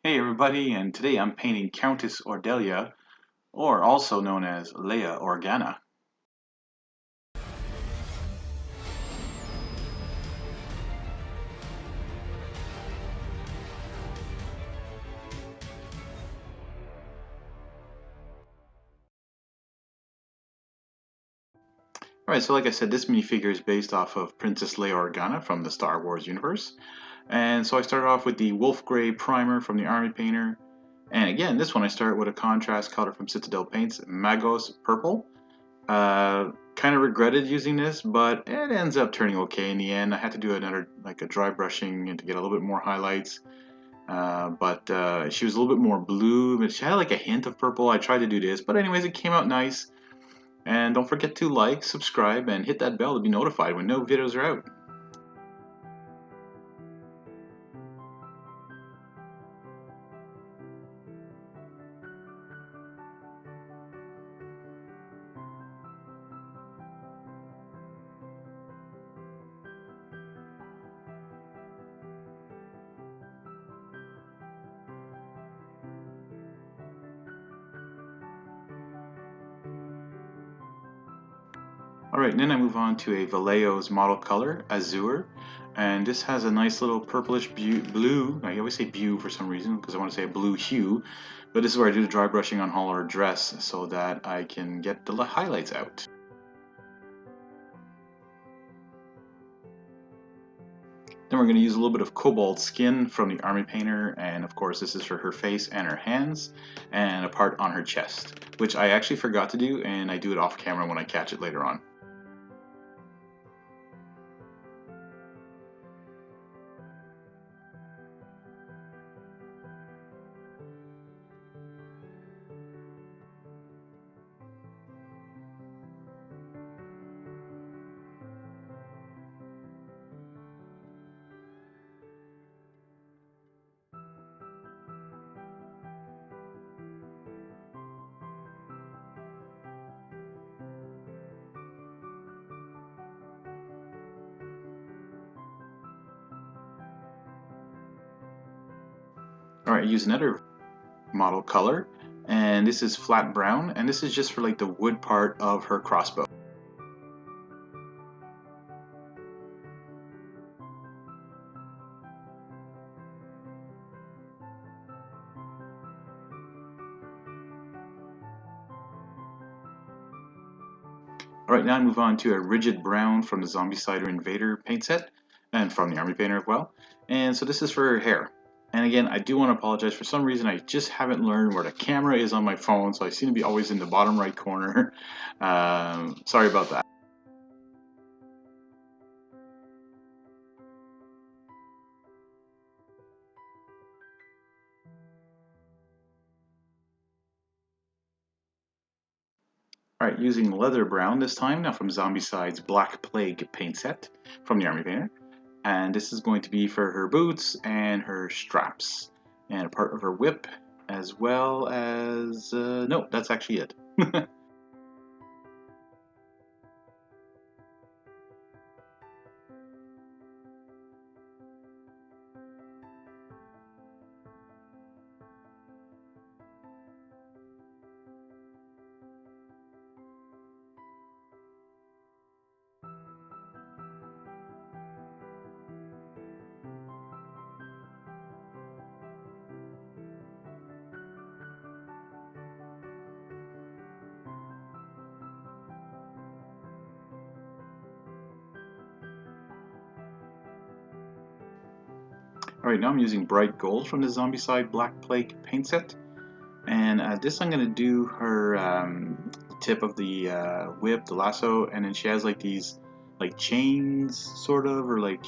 Hey everybody, and today I'm painting Countess Ordelia, or also known as Leia Organa. Alright, so like I said, this minifigure is based off of Princess Leia Organa from the Star Wars universe. And so I started off with the Wolf Gray primer from the Army Painter. And again, this one I started with a contrast color from Citadel Paints, Magos Purple. Kind of regretted using this, but it ends up turning okay in the end. I had to do another, like a dry brushing and to get a little bit more highlights. But she was a little bit more blue, but she had like a hint of purple. I tried to do this, but anyways, it came out nice. And don't forget to like, subscribe, and hit that bell to be notified when no videos are out. Alright, and then I move on to a Vallejo's model color, Azure. And this has a nice little purplish blue, I always say blue for some reason because I want to say a blue hue. But this is where I do the dry brushing on all her dress so that I can get the highlights out. Then we're going to use a little bit of cobalt skin from the Army Painter, and of course this is for her face and her hands, and a part on her chest, which I actually forgot to do, and I do it off camera when I catch it later on. Alright, I use another model color, and this is flat brown, and this is just for like the wood part of her crossbow. Alright, now I move on to a rigid brown from the Zombicide Invader paint set, and from the Army Painter as well. And so this is for her hair. And again, I do want to apologize. For some reason, I just haven't learned where the camera is on my phone, so I seem to be always in the bottom right corner. Sorry about that. Alright, using leather brown this time, now from Zombicide's Black Plague paint set from the Army Painter. And this is going to be for her boots and her straps, and a part of her whip, as well as, no, that's actually it. Alright, now I'm using bright gold from the Zombicide Black Plague paint set. And this I'm going to do her tip of the whip, the lasso, and then she has like these like chains sort of, or like,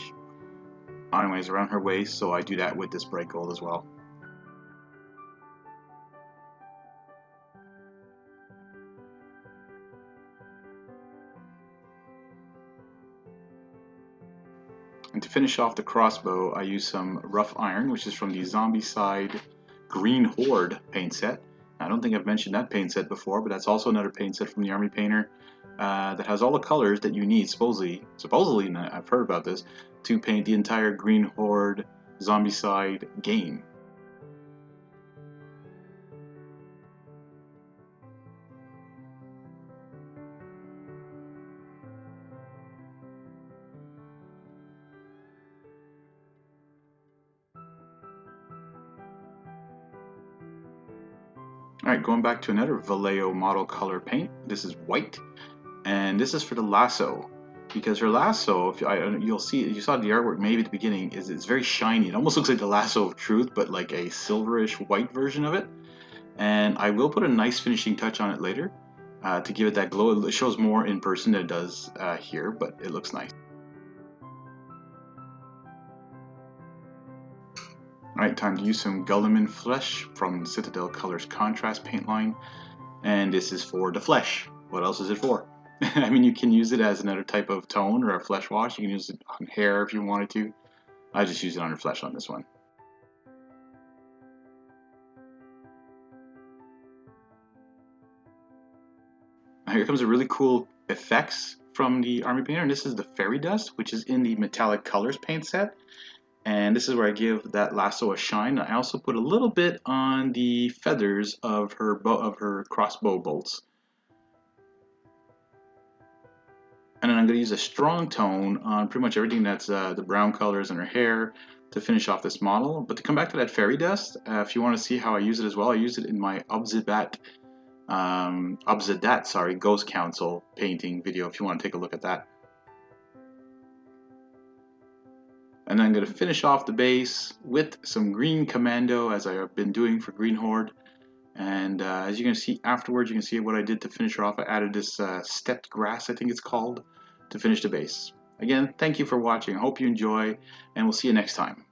anyways, around her waist, so I do that with this bright gold as well. And to finish off the crossbow, I use some rough iron, which is from the Zombicide Green Horde paint set. I don't think I've mentioned that paint set before, but that's also another paint set from the Army Painter that has all the colors that you need, supposedly, and I've heard about this, to paint the entire Green Horde Zombicide game. Alright, going back to another Vallejo model color paint. This is white, and this is for the lasso. Because her lasso, if you'll see, you saw the artwork maybe at the beginning, is it's very shiny. It almost looks like the lasso of truth, but like a silverish white version of it. And I will put a nice finishing touch on it later to give it that glow. It shows more in person than it does here, but it looks nice. Alright, time to use some Guilliman Flesh from Citadel Colors Contrast paint line. And this is for the flesh. What else is it for? I mean, you can use it as another type of tone or a flesh wash. You can use it on hair if you wanted to. I just use it on your flesh on this one. Now here comes a really cool effects from the Army Painter, and this is the Fairy Dust, which is in the Metallic Colors paint set. And this is where I give that lasso a shine. I also put a little bit on the feathers of her crossbow bolts. And then I'm going to use a strong tone on pretty much everything that's the brown colors in her hair to finish off this model. But to come back to that Fairy Dust, if you want to see how I use it as well, I use it in my Obzedat, Ghost Council painting video if you want to take a look at that. And then I'm going to finish off the base with some Green Commando, as I have been doing for Green Horde. And as you can see afterwards, you can see what I did to finish her off. I added this stepped grass, I think it's called, to finish the base. Again, thank you for watching. I hope you enjoy, and we'll see you next time.